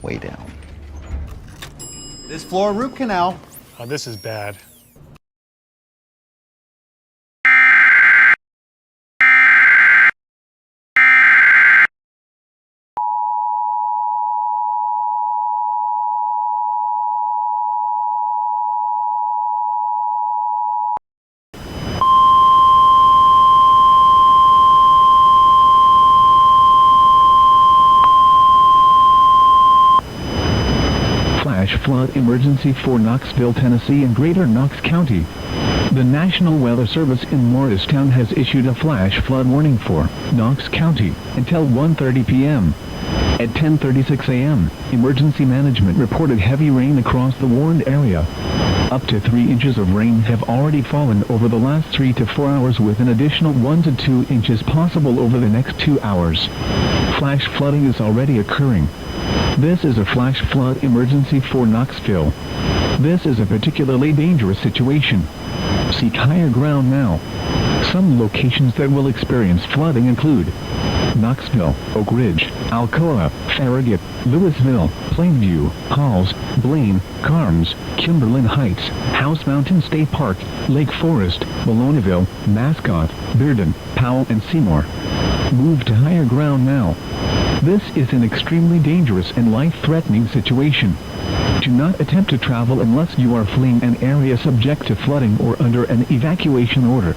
way down. This floor root canal. Oh, this is bad. Flash flood emergency for Knoxville, Tennessee and Greater Knox County. The National Weather Service in Morristown has issued a flash flood warning for Knox County until 1:30 p.m. At 10:36 a.m., emergency management reported heavy rain across the warned area. Up to 3 inches of rain have already fallen over the last 3 to 4 hours, with an additional 1 to 2 inches possible over the next 2 hours. Flash flooding is already occurring. This is a flash flood emergency for Knoxville. This is a particularly dangerous situation. Seek higher ground now. Some locations that will experience flooding include Knoxville, Oak Ridge, Alcoa, Farragut, Louisville, Plainview, Halls, Blaine, Carmes, Kimberlin Heights, House Mountain State Park, Lake Forest, Maloneyville, Mascot, Bearden, Powell and Seymour. Move to higher ground now. This is an extremely dangerous and life-threatening situation. Do not attempt to travel unless you are fleeing an area subject to flooding or under an evacuation order.